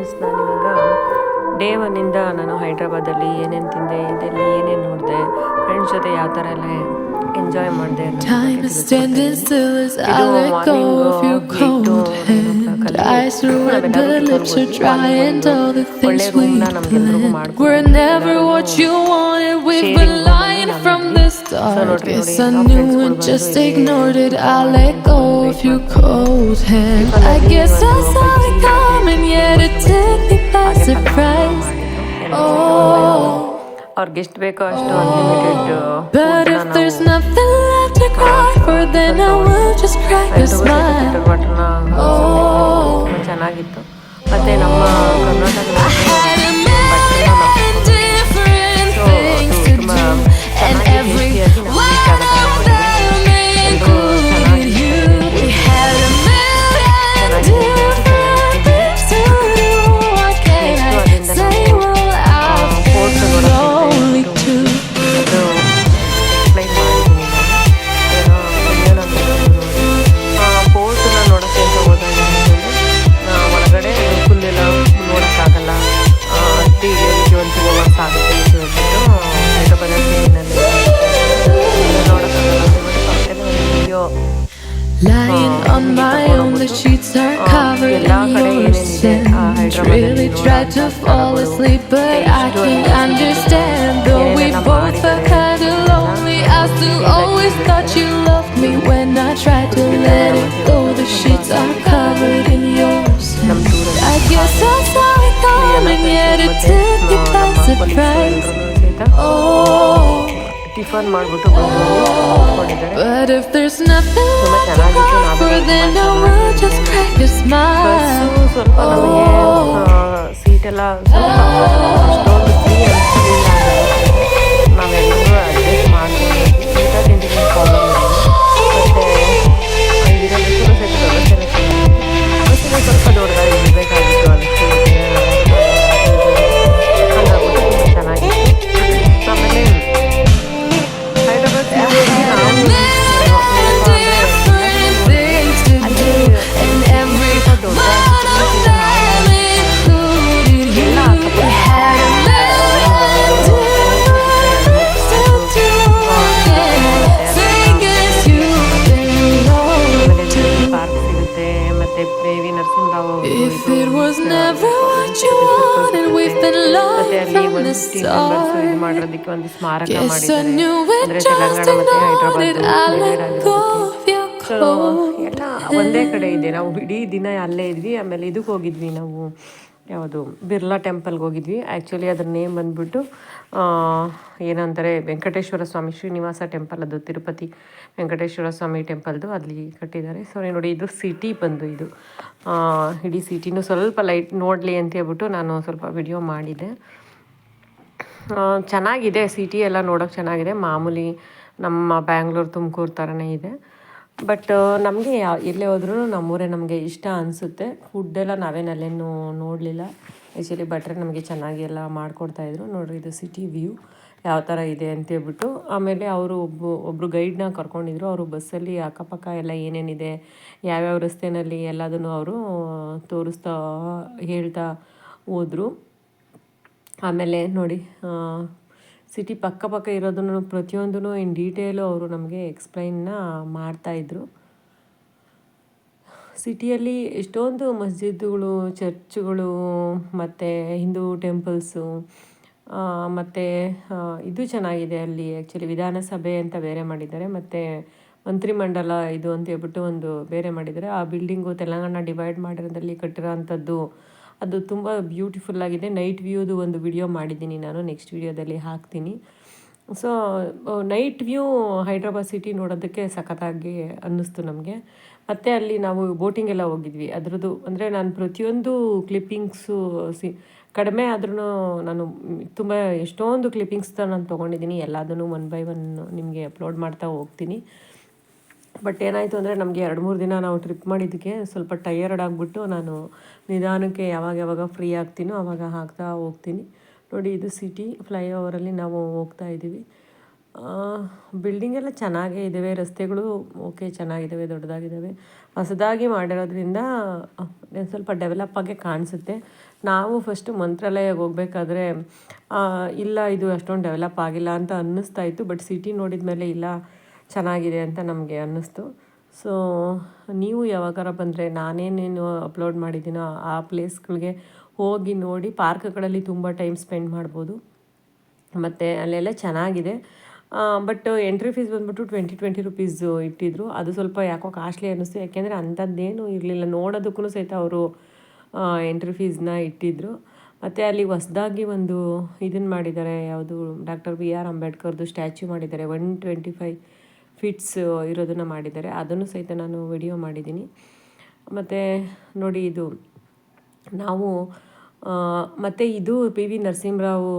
Friends, ನಾನಿವಾಗ day ಒನ್ನಿಂದ ನಾನು ಹೈದ್ರಾಬಾದಲ್ಲಿ ಏನೇನು ತಿಂದೆ, ಇದರಲ್ಲಿ ಏನೇನು ನೋಡಿದೆ, ಫ್ರೆಂಡ್ಸ್ ಜೊತೆ ಯಾವ ಥರ ಎಲ್ಲ ಎಂಜಾಯ್ ಮಾಡಿದೆ ಇದು ಮಾರ್ನಿಂಗ್ 8 ಒಳ್ಳೆ ರೂಮ್ನ ನಮಗೆಲ್ರಿಗೂ ಮಾಡ್ಕೊಂಡು ಅವ್ರಿಗೆ ಎಷ್ಟು ಬೇಕೋ ಅಷ್ಟು ಅನ್ಲಿಮಿಟೆಡ್ ಚೆನ್ನಾಗಿತ್ತು. ಮತ್ತೆ ನಮ್ಮ Lying on my own, the sheets are covered in your scent. Really tried to fall asleep, but I can't understand. Though we both felt kinda lonely, I still always thought you loved me. When I tried to let it go, the sheets are covered in your scent. I guess I saw it coming, yet it took me by surprise. Oh, tiffin ಮಾಡಿಬಿಟ್ಟು ಬಂದ್ಕೊಂಡಿದ್ದಾರೆ. but if there's nothing left to cry for, then I will just crack a smile. ಸ್ವಲ್ಪ ನಮಗೆ ಸೀಟೆಲ್ಲ ಅಷ್ಟೊಂದು free ಅನಿಸಲಿಲ್ಲ. ನಾವೆಲ್ಲರೂ adjust ಮಾಡ್ಕೊಂಡು ಊಟ ತಿಂಡಿಗೆ problem ಇದೆ. ಮತ್ತು ಇರೋದಕ್ಕೂ ಸ್ವಲ್ಪ ದೊಡ್ಡದಾಗಿ ಇರಬೇಕಾಗಿತ್ತು ಅನಿಸ್ತು. ಹಂಗಾಗ್ಬಿಟ್ಟು ತುಂಬ ಚೆನ್ನಾಗಿತ್ತು. ಆಮೇಲೆ ಮಾಡೋದಕ್ಕೆ ಒಂದು ಸ್ಮಾರಕ ಮಾಡಿದ್ದಾರೆ. ಅಂದರೆ ತೆಲಂಗಾಣ ಮತ್ತು ಹೈದ್ರಾಬಾದ್ ಎಲ್ಲ ಒಂದೇ ಕಡೆ ಇದೆ. ನಾವು ಇಡೀ ದಿನ ಅಲ್ಲೇ ಇದ್ವಿ. ಆಮೇಲೆ ಇದಕ್ಕೆ ಹೋಗಿದ್ವಿ ನಾವು, ಯಾವುದು ಬಿರ್ಲಾ ಟೆಂಪಲ್ಗೆ ಹೋಗಿದ್ವಿ. ಆ್ಯಕ್ಚುಲಿ ಅದ್ರ ನೇಮ್ ಬಂದುಬಿಟ್ಟು ಏನಂತಾರೆ, ವೆಂಕಟೇಶ್ವರ ಸ್ವಾಮಿ ಶ್ರೀನಿವಾಸ ಟೆಂಪಲ್. ಅದು ತಿರುಪತಿ ವೆಂಕಟೇಶ್ವರ ಸ್ವಾಮಿ ಟೆಂಪಲ್ದು ಅಲ್ಲಿ ಕಟ್ಟಿದ್ದಾರೆ. ಸೊ ನೋಡಿ, ಇದು ಸಿಟಿ ಬಂದು ಇದು ಇಡೀ ಸಿಟಿನೂ ಸ್ವಲ್ಪ ಲೈಟ್ ನೋಡಲಿ ಅಂತ ಹೇಳ್ಬಿಟ್ಟು ನಾನು ಸ್ವಲ್ಪ ವಿಡಿಯೋ ಮಾಡಿದ್ದೆ. ಚೆನ್ನಾಗಿದೆ, ಸಿಟಿ ಎಲ್ಲ ನೋಡೋಕೆ ಚೆನ್ನಾಗಿದೆ. ಮಾಮೂಲಿ ನಮ್ಮ ಬ್ಯಾಂಗ್ಳೂರು ತುಮಕೂರು ಥರನೇ ಇದೆ. ಬಟ್ ನಮಗೆ ಎಲ್ಲೇ ಹೋದ್ರೂ ನಮ್ಮೂರೇ ನಮಗೆ ಇಷ್ಟ ಅನಿಸುತ್ತೆ. ಫುಡ್ಡೆಲ್ಲ ನಾವೇನಲ್ಲೇನು ನೋಡಲಿಲ್ಲ. ಆ್ಯಕ್ಚುಲಿ ಭಟ್ರೆ ನಮಗೆ ಚೆನ್ನಾಗಿ ಎಲ್ಲ ಮಾಡಿಕೊಡ್ತಾಯಿದ್ರು. ನೋಡಿರಿ, ಇದು ಸಿಟಿ ವ್ಯೂ ಯಾವ ಥರ ಇದೆ ಅಂತೇಳ್ಬಿಟ್ಟು. ಆಮೇಲೆ ಅವರು ಒಬ್ಬರು ಗೈಡ್ನ ಕರ್ಕೊಂಡಿದ್ರು. ಅವರು ಬಸ್ಸಲ್ಲಿ ಅಕ್ಕಪಕ್ಕ ಎಲ್ಲ ಏನೇನಿದೆ, ಯಾವ್ಯಾವ ರಸ್ತೆಯಲ್ಲಿ ಎಲ್ಲದನ್ನು ಅವರು ತೋರಿಸ್ತಾ ಹೇಳ್ತಾ ಹೋದರು. ಆಮೇಲೆ ನೋಡಿ, ಸಿಟಿ ಪಕ್ಕ ಇರೋದನ್ನು ಪ್ರತಿಯೊಂದೂ ಇನ್ ಡೀಟೇಲು ಅವರು ನಮಗೆ ಎಕ್ಸ್ಪ್ಲೈನ್ನ ಮಾಡ್ತಾಯಿದ್ರು. ಸಿಟಿಯಲ್ಲಿ ಎಷ್ಟೊಂದು ಮಸ್ಜಿದ್ಗಳು, ಚರ್ಚ್ಗಳು, ಮತ್ತು ಹಿಂದೂ ಟೆಂಪಲ್ಸು, ಮತ್ತು ಇದು ಚೆನ್ನಾಗಿದೆ ಅಲ್ಲಿ. ಆ್ಯಕ್ಚುಲಿ ವಿಧಾನಸಭೆ ಅಂತ ಬೇರೆ ಮಾಡಿದ್ದಾರೆ, ಮತ್ತು ಮಂತ್ರಿಮಂಡಲ ಇದು ಅಂತ ಹೇಳ್ಬಿಟ್ಟು ಒಂದು ಬೇರೆ ಮಾಡಿದ್ದಾರೆ. ಆ ಬಿಲ್ಡಿಂಗು ತೆಲಂಗಾಣ ಡಿವೈಡ್ ಮಾಡಿರೋದಲ್ಲಿ ಕಟ್ಟಿರೋ ಅಂಥದ್ದು. ಅದು ತುಂಬ ಬ್ಯೂಟಿಫುಲ್ಲಾಗಿದೆ. ನೈಟ್ ವ್ಯೂದು ಒಂದು ವಿಡಿಯೋ ಮಾಡಿದ್ದೀನಿ ನಾನು, ನೆಕ್ಸ್ಟ್ ವಿಡಿಯೋದಲ್ಲಿ ಹಾಕ್ತೀನಿ. So night view Hyderabad city ನೋಡೋದಕ್ಕೆ ಸಖತ್ತಾಗಿ ಅನ್ನಿಸ್ತು ನಮಗೆ. ಮತ್ತು ಅಲ್ಲಿ ನಾವು ಬೋಟಿಂಗೆಲ್ಲ ಹೋಗಿದ್ವಿ. ಅದರದ್ದು ಅಂದರೆ ನಾನು ಪ್ರತಿಯೊಂದು ಕ್ಲಿಪ್ಪಿಂಗ್ಸು ಕಡಿಮೆ ಆದ್ರೂ ನಾನು ತುಂಬ ಎಷ್ಟೊಂದು ಕ್ಲಿಪ್ಪಿಂಗ್ಸ್ನ ನಾನು ತೊಗೊಂಡಿದ್ದೀನಿ. ಎಲ್ಲದನ್ನು 1 by 1 ನಿಮಗೆ ಅಪ್ಲೋಡ್ ಮಾಡ್ತಾ ಹೋಗ್ತೀನಿ. ಬಟ್ ಏನಾಯಿತು ಅಂದರೆ, ನಮಗೆ 2-3 ದಿನ ನಾವು ಟ್ರಿಪ್ ಮಾಡಿದ್ದಕ್ಕೆ ಸ್ವಲ್ಪ ಟಯರ್ಡ್ ಆಗಿಬಿಟ್ಟು ನಾನು ನಿಧಾನಕ್ಕೆ ಯಾವಾಗ ಫ್ರೀ ಆಗ್ತೀನೋ ಆವಾಗ ಹಾಕ್ತಾ ಹೋಗ್ತೀನಿ. ನೋಡಿ, ಇದು ಸಿಟಿ ಫ್ಲೈಓವರಲ್ಲಿ ನಾವು ಹೋಗ್ತಾ ಇದ್ದೀವಿ. ಬಿಲ್ಡಿಂಗ್ ಎಲ್ಲ ಚೆನ್ನಾಗೇ ಇದ್ದಾವೆ, ರಸ್ತೆಗಳು ಓಕೆ ಚೆನ್ನಾಗಿದ್ದಾವೆ, ದೊಡ್ಡದಾಗಿದ್ದಾವೆ. ಹೊಸದಾಗಿ ಮಾಡಿರೋದ್ರಿಂದ ಸ್ವಲ್ಪ ಡೆವಲಪ್ ಆಗಿ ಕಾಣಿಸುತ್ತೆ. ನಾವು ಫಸ್ಟು ಮಂತ್ರಾಲಯಕ್ಕೆ ಹೋಗ್ಬೇಕಾದ್ರೆ ಇಲ್ಲ ಇದು ಅಷ್ಟೊಂದು ಡೆವಲಪ್ ಆಗಿಲ್ಲ ಅಂತ ಅನ್ನಿಸ್ತಾ ಇತ್ತು. ಬಟ್ ಸಿಟಿ ನೋಡಿದ ಮೇಲೆ ಇಲ್ಲ ಚೆನ್ನಾಗಿದೆ ಅಂತ ನಮಗೆ ಅನ್ನಿಸ್ತು. ಸೊ ನೀವು ಯಾವಾಗಾರ ಬಂದರೆ ನಾನೇನೇನು ಅಪ್ಲೋಡ್ ಮಾಡಿದ್ದೀನೋ ಆ ಪ್ಲೇಸ್ಗಳಿಗೆ ಹೋಗಿ ನೋಡಿ. ಪಾರ್ಕ್ಗಳಲ್ಲಿ ತುಂಬ ಟೈಮ್ ಸ್ಪೆಂಡ್ ಮಾಡ್ಬೋದು ಮತ್ತು ಅಲ್ಲೆಲ್ಲ ಚೆನ್ನಾಗಿದೆ. ಬಟ್ ಎಂಟ್ರಿ ಫೀಸ್ ಬಂದ್ಬಿಟ್ಟು 20 ರುಪೀಸು ಇಟ್ಟಿದ್ರು. ಅದು ಸ್ವಲ್ಪ ಯಾಕೋ ಕಾಸ್ಟ್ಲಿ ಅನ್ನಿಸ್ತು, ಯಾಕೆಂದರೆ ಅಂಥದ್ದೇನೂ ಇರಲಿಲ್ಲ. ನೋಡೋದಕ್ಕೂ ಸಹಿತ ಅವರು ಎಂಟ್ರಿ ಫೀಸ್ನ ಇಟ್ಟಿದ್ದರು. ಮತ್ತು ಅಲ್ಲಿ ಹೊಸ್ದಾಗಿ ಒಂದು ಇದನ್ನು ಮಾಡಿದ್ದಾರೆ, ಯಾವುದು ಡಾಕ್ಟರ್ BR ಅಂಬೇಡ್ಕರ್ದು ಸ್ಟ್ಯಾಚ್ಯೂ ಮಾಡಿದ್ದಾರೆ. 125 ಫೀಟ್ಸ್ ಇರೋದನ್ನು ಮಾಡಿದ್ದಾರೆ. ಅದನ್ನು ಸಹಿತ ನಾನು ವಿಡಿಯೋ ಮಾಡಿದ್ದೀನಿ. ಮತ್ತು ನೋಡಿ ಇದು ನಾವು ಮತ್ತು ಇದು PV ನರಸಿಂಹರಾವ್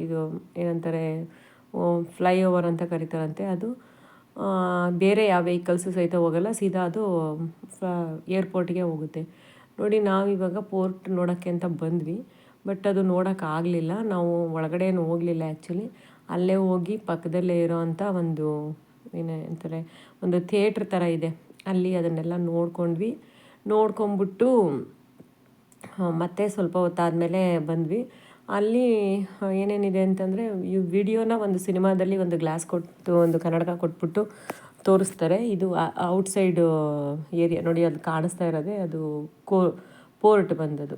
ಇದು ಏನಂತಾರೆ ಫ್ಲೈಓವರ್ ಅಂತ ಕರೀತಾರಂತೆ. ಅದು ಬೇರೆ ಯಾವ ವೆಹಿಕಲ್ಸು ಸಹಿತ ಹೋಗಲ್ಲ, ಸೀದಾ ಅದು ಏರ್ಪೋರ್ಟ್ಗೆ ಹೋಗುತ್ತೆ. ನೋಡಿ ನಾವಿವಾಗ ಪೋರ್ಟ್ ನೋಡೋಕ್ಕೆ ಅಂತ ಬಂದ್ವಿ, ಬಟ್ ಅದು ನೋಡೋಕ್ಕಾಗಲಿಲ್ಲ. ನಾವು ಒಳಗಡೆ ಏನು ಹೋಗಲಿಲ್ಲ ಆ್ಯಕ್ಚುಲಿ. ಅಲ್ಲೇ ಹೋಗಿ ಪಕ್ಕದಲ್ಲೇ ಇರೋವಂಥ ಒಂದು ಏನಂತಾರೆ ಒಂದು ಥಿಯೇಟ್ರ್ ಥರ ಇದೆ, ಅಲ್ಲಿ ಅದನ್ನೆಲ್ಲ ನೋಡ್ಕೊಂಡ್ವಿ. ನೋಡ್ಕೊಂಬಿಟ್ಟು ಮತ್ತೆ ಸ್ವಲ್ಪ ಹೊತ್ತಾದಮೇಲೆ ಬಂದ್ವಿ. ಅಲ್ಲಿ ಏನೇನಿದೆ ಅಂತಂದರೆ ಈ ವಿಡಿಯೋನ ಒಂದು ಸಿನಿಮಾದಲ್ಲಿ ಒಂದು ಗ್ಲಾಸ್ ಕೊಟ್ಟು ಒಂದು ಕನ್ನಡಕ ಕೊಟ್ಬಿಟ್ಟು ತೋರಿಸ್ತಾರೆ. ಇದು ಔಟ್ಸೈಡು ಏರಿಯಾ ನೋಡಿ, ಅದು ಕಾಣಿಸ್ತಾ ಇರೋದೇ ಅದು ಪೋರ್ಟ್ ಬಂದದು,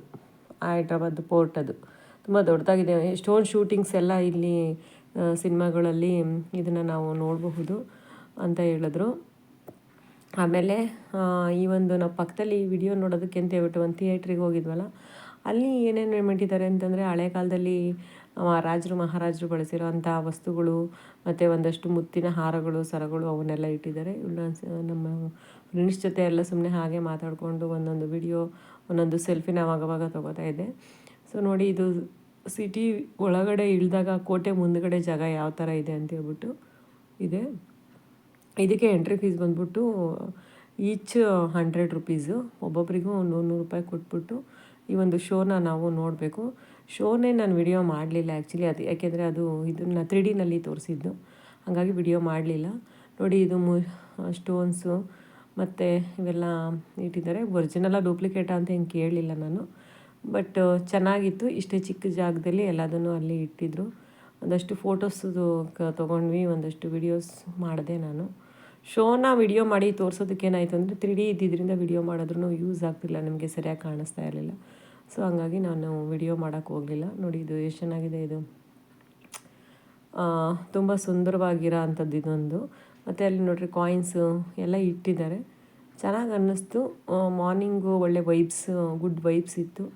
ಹೈದ್ರಾಬಾದ್ ಪೋರ್ಟ್. ಅದು ತುಂಬ ದೊಡ್ಡದಾಗಿದೆ. ಎಷ್ಟೊಂದು ಶೂಟಿಂಗ್ಸ್ ಎಲ್ಲ ಇಲ್ಲಿ ಸಿನಿಮಾಗಳಲ್ಲಿ ಇದನ್ನು ನಾವು ನೋಡಬಹುದು ಅಂತ ಹೇಳಿದ್ರು. ಆಮೇಲೆ ಈ ಒಂದು ನಾವು ಪಕ್ಕದಲ್ಲಿ ವಿಡಿಯೋ ನೋಡೋದಕ್ಕೆ ಅಂತ ಹೇಳ್ಬಿಟ್ಟು ಒಂದು ಥಿಯೇಟ್ರಿಗೆ ಹೋಗಿದ್ವಲ್ಲ, ಅಲ್ಲಿ ಏನೇನು ಮಾಡಿದ್ದಾರೆ ಅಂತಂದರೆ ಹಳೆ ಕಾಲದಲ್ಲಿ ರಾಜರು ಮಹಾರಾಜರು ಬಳಸಿರೋವಂಥ ವಸ್ತುಗಳು ಮತ್ತು ಒಂದಷ್ಟು ಮುತ್ತಿನ ಹಾರಗಳು, ಸರಗಳು ಅವನ್ನೆಲ್ಲ ಇಟ್ಟಿದ್ದಾರೆ. ನಮ್ಮ ಫ್ರೆಂಡ್ಸ್ ಜೊತೆ ಎಲ್ಲ ಸುಮ್ಮನೆ ಹಾಗೆ ಮಾತಾಡಿಕೊಂಡು ಒಂದೊಂದು ವಿಡಿಯೋ, ಒಂದೊಂದು ಸೆಲ್ಫಿನ ಆವಾಗವಾಗ ತೊಗೋತಾ ಇದ್ದೆ. ಸೊ ನೋಡಿ, ಇದು ಸಿಟಿ ಒಳಗಡೆ ಇಳಿದಾಗ ಕೋಟೆ ಮುಂದುಗಡೆ ಜಾಗ ಯಾವ ಥರ ಇದೆ ಅಂತ ಹೇಳ್ಬಿಟ್ಟು ಇದೆ. ಇದಕ್ಕೆ ಎಂಟ್ರಿ ಫೀಸ್ ಬಂದ್ಬಿಟ್ಟು ಈಚ್ 100 ರುಪೀಸು. ಒಬ್ಬೊಬ್ಬರಿಗೂ 100 ರೂಪಾಯಿ ಕೊಟ್ಬಿಟ್ಟು ಈ ಒಂದು ಶೋನ ನಾವು ನೋಡಬೇಕು. ಶೋನೇ ನಾನು ವಿಡಿಯೋ ಮಾಡಲಿಲ್ಲ ಆ್ಯಕ್ಚುಲಿ, ಅದು ಯಾಕೆಂದರೆ ಅದು ಇದನ್ನು 3Dನಲ್ಲಿ ತೋರಿಸಿದ್ದು, ಹಾಗಾಗಿ ವಿಡಿಯೋ ಮಾಡಲಿಲ್ಲ. ನೋಡಿ ಇದು ಸ್ಟೋನ್ಸು ಮತ್ತು ಇವೆಲ್ಲ ಇಟ್ಟಿದ್ದಾರೆ. ಒರಿಜಿನಲ್ಲ ಡೂಪ್ಲಿಕೇಟಾ ಅಂತ ಏನು ಕೇಳಲಿಲ್ಲ ನಾನು, ಬಟ್ ಚೆನ್ನಾಗಿತ್ತು. ಇಷ್ಟೇ ಚಿಕ್ಕ ಜಾಗದಲ್ಲಿ ಎಲ್ಲದನ್ನು ಅಲ್ಲಿ ಇಟ್ಟಿದ್ರು. ಒಂದಷ್ಟು ಫೋಟೋಸು ತೊಗೊಂಡ್ವಿ, ಒಂದಷ್ಟು ವಿಡಿಯೋಸ್ ಮಾಡಿದೆ ನಾನು. ಶೋನ ವಿಡಿಯೋ ಮಾಡಿ ತೋರಿಸೋದಕ್ಕೇನಾಯಿತು ಅಂದರೆ 3D ಇದ್ದಿದ್ದರಿಂದ ವಿಡಿಯೋ ಮಾಡಿದ್ರೂ ಯೂಸ್ ಆಗ್ತಿಲ್ಲ, ನಿಮಗೆ ಸರಿಯಾಗಿ ಕಾಣಿಸ್ತಾ ಇರಲಿಲ್ಲ. ಸೊ ಹಂಗಾಗಿ ನಾನು ವಿಡಿಯೋ ಮಾಡೋಕ್ಕೆ ಹೋಗಲಿಲ್ಲ. ನೋಡಿ ಇದು ಎಷ್ಟು ಚೆನ್ನಾಗಿದೆ, ಇದು ತುಂಬ ಸುಂದರವಾಗಿರೋ ಅಂಥದ್ದು ಇದೊಂದು. ಮತ್ತು ಅಲ್ಲಿ ನೋಡಿರಿ ಕಾಯಿನ್ಸು ಎಲ್ಲ ಇಟ್ಟಿದ್ದಾರೆ, ಚೆನ್ನಾಗಿ ಅನ್ನಿಸ್ತು. ಮಾರ್ನಿಂಗು ಒಳ್ಳೆ ಗುಡ್ ವೈಬ್ಸ್ ಇತ್ತು.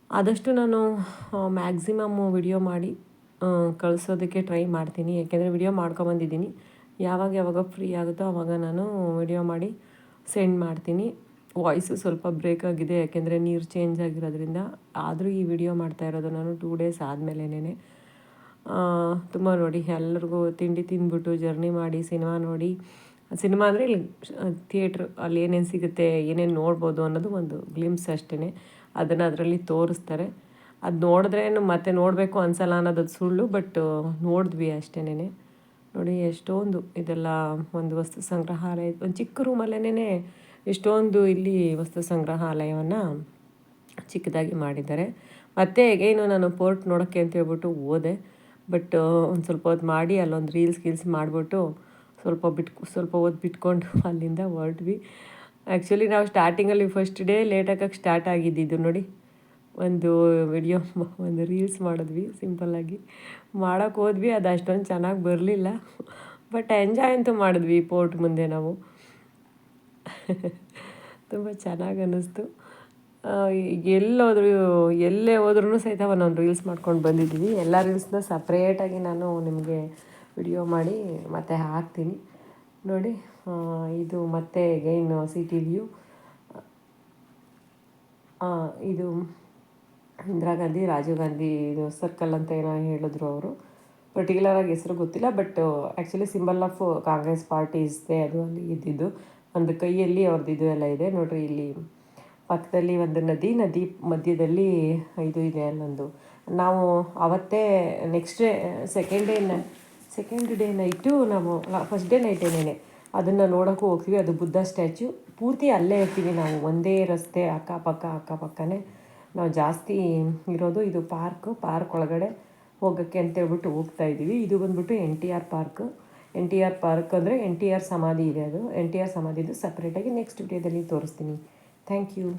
ಆದಷ್ಟು ನಾನು ಮ್ಯಾಕ್ಸಿಮಮ್ಮು ವಿಡಿಯೋ ಮಾಡಿ ಕಳಿಸೋದಕ್ಕೆ ಟ್ರೈ ಮಾಡ್ತೀನಿ, ಯಾಕೆಂದರೆ ವಿಡಿಯೋ ಮಾಡ್ಕೊಬಂದಿದ್ದೀನಿ. ಯಾವಾಗ ಫ್ರೀ ಆಗುತ್ತೋ ಆವಾಗ ನಾನು ವಿಡಿಯೋ ಮಾಡಿ ಸೆಂಡ್ ಮಾಡ್ತೀನಿ. ವಾಯ್ಸು ಸ್ವಲ್ಪ ಬ್ರೇಕ್ ಆಗಿದೆ, ಯಾಕೆಂದರೆ ನೀರು ಚೇಂಜ್ ಆಗಿರೋದ್ರಿಂದ. ಆದರೂ ಈ ವಿಡಿಯೋ ಮಾಡ್ತಾ ಇರೋದು ನಾನು 2 ಡೇಸ್ ಆದಮೇಲೆನೇ. ತುಂಬ ನೋಡಿ, ಎಲ್ಲರಿಗೂ ತಿಂಡಿ ತಿಂದ್ಬಿಟ್ಟು ಜರ್ನಿ ಮಾಡಿ ಸಿನಿಮಾ ನೋಡಿ, ಸಿನಿಮಾ ಅಂದರೆ ಇಲ್ಲಿ ಥಿಯೇಟ್ರ್, ಅಲ್ಲಿ ಏನೇನು ಸಿಗುತ್ತೆ, ಏನೇನು ನೋಡ್ಬೋದು ಅನ್ನೋದು ಒಂದು ಗ್ಲಿಮ್ಸ್ ಅಷ್ಟೇ. ಅದನ್ನು ಅದರಲ್ಲಿ ತೋರಿಸ್ತಾರೆ. ಅದು ನೋಡಿದ್ರೆ ಮತ್ತೆ ನೋಡಬೇಕು ಅನ್ಸಲ್ಲ ಅನ್ನೋದು ಸುಳ್ಳು, ಬಟ್ ನೋಡಿದ್ವಿ ಅಷ್ಟೇನೆ. ನೋಡಿ ಎಷ್ಟೊಂದು ಇದೆಲ್ಲ ಒಂದು ವಸ್ತು ಸಂಗ್ರಹಾಲಯ, ಒಂದು ಚಿಕ್ಕ ರೂಮಲ್ಲೇ ಎಷ್ಟೊಂದು ಇಲ್ಲಿ ವಸ್ತು ಸಂಗ್ರಹಾಲಯವನ್ನು ಚಿಕ್ಕದಾಗಿ ಮಾಡಿದ್ದಾರೆ. ಮತ್ತು ಹೇಗೇನು ನಾನು ಪೋರ್ಟ್ ನೋಡೋಕ್ಕೆ ಅಂತ ಹೇಳ್ಬಿಟ್ಟು ಹೋದೆ, ಬಟ್ ಒಂದು ಸ್ವಲ್ಪ ಹೊತ್ತು ಮಾಡಿ ಅಲ್ಲೊಂದು ರೀಲ್ಸ್ ಮಾಡಿಬಿಟ್ಟು ಸ್ವಲ್ಪ ಹೊತ್ತು ಬಿಟ್ಕೊಂಡು ಅಲ್ಲಿಂದ ಹೊರಟ್ವಿ. ಆ್ಯಕ್ಚುಲಿ ನಾವು ಸ್ಟಾರ್ಟಿಂಗಲ್ಲಿ ಫಸ್ಟ್ ಡೇ ಲೇಟಾಗಕ್ಕೆ ಸ್ಟಾರ್ಟ್ ಆಗಿದ್ದಿದ್ದು. ನೋಡಿ, ಒಂದು ವಿಡಿಯೋ ಒಂದು ರೀಲ್ಸ್ ಮಾಡಿದ್ವಿ, ಸಿಂಪಲ್ಲಾಗಿ ಮಾಡೋಕ್ಕೆ ಹೋದ್ವಿ. ಅದು ಅಷ್ಟೊಂದು ಚೆನ್ನಾಗಿ ಬರಲಿಲ್ಲ, ಬಟ್ ಎಂಜಾಯ್ ಅಂತೂ ಮಾಡಿದ್ವಿ ಪೋರ್ಟ್ ಮುಂದೆ ನಾವು. ತುಂಬ ಚೆನ್ನಾಗಿ ಅನ್ನಿಸ್ತು. ಎಲ್ಲೇ ಹೋದ್ರೂ ಸಹಿತ ಒಂದೊಂದು ರೀಲ್ಸ್ ಮಾಡ್ಕೊಂಡು ಬಂದಿದ್ದೀವಿ. ಎಲ್ಲ ರೀಲ್ಸ್ನ ಸಪ್ರೇಟಾಗಿ ನಾನು ನಿಮಗೆ ವಿಡಿಯೋ ಮಾಡಿ ಮತ್ತೆ ಹಾಕ್ತೀನಿ ನೋಡಿ. ಇದು ಮತ್ತೆ ಅಗೈನ್ ಸಿಟಿ ವ್ಯೂ. ಇದು ಇಂದಿರಾ ಗಾಂಧಿ, ರಾಜೀವ್ ಗಾಂಧಿ ಇದು ಸರ್ಕಲ್ ಅಂತ ಏನೋ ಹೇಳಿದ್ರು ಅವರು. ಪರ್ಟಿಕ್ಯುಲರಾಗಿ ಹೆಸರು ಗೊತ್ತಿಲ್ಲ, but actually symbol of Congress party ಇಸ್ದೆ ಅದು ಅಲ್ಲಿ ಇದ್ದಿದ್ದು. ಒಂದು ಕೈಯಲ್ಲಿ ಅವ್ರದ್ದು ಇದು ಎಲ್ಲ ಇದೆ ನೋಡಿರಿ. ಇಲ್ಲಿ ಪಕ್ಕದಲ್ಲಿ ಒಂದು ನದಿ ಮಧ್ಯದಲ್ಲಿ ಇದು ಇದೆ, ಅಲ್ಲೊಂದು ನಾವು ಅವತ್ತೇ next day second day night ನಾವು ಫಸ್ಟ್ ಡೇ ನೈಟೇನೇನೆ ಅದನ್ನು ನೋಡೋಕ್ಕೂ ಹೋಗ್ತೀವಿ. ಅದು ಬುದ್ಧ ಸ್ಟ್ಯಾಚ್ಯು ಪೂರ್ತಿ ಅಲ್ಲೇ ಇರ್ತೀವಿ ನಾವು, ಒಂದೇ ರಸ್ತೆ ಅಕ್ಕಪಕ್ಕನೇ ನಾವು ಜಾಸ್ತಿ ಇರೋದು. ಇದು ಪಾರ್ಕ್ ಒಳಗಡೆ ಹೋಗೋಕ್ಕೆ ಅಂತೇಳ್ಬಿಟ್ಟು ಹೋಗ್ತಾಯಿದ್ದೀವಿ. ಇದು ಬಂದ್ಬಿಟ್ಟು NTR ಪಾರ್ಕ್ ಅಂದರೆ NTR ಸಮಾಧಿ ಇದೆ. ಅದು NTR ಸಮಾಧಿದು ಸಪ್ರೇಟಾಗಿ ನೆಕ್ಸ್ಟ್ ವಿಡಿಯೋದಲ್ಲಿ ತೋರಿಸ್ತೀನಿ. Thank you.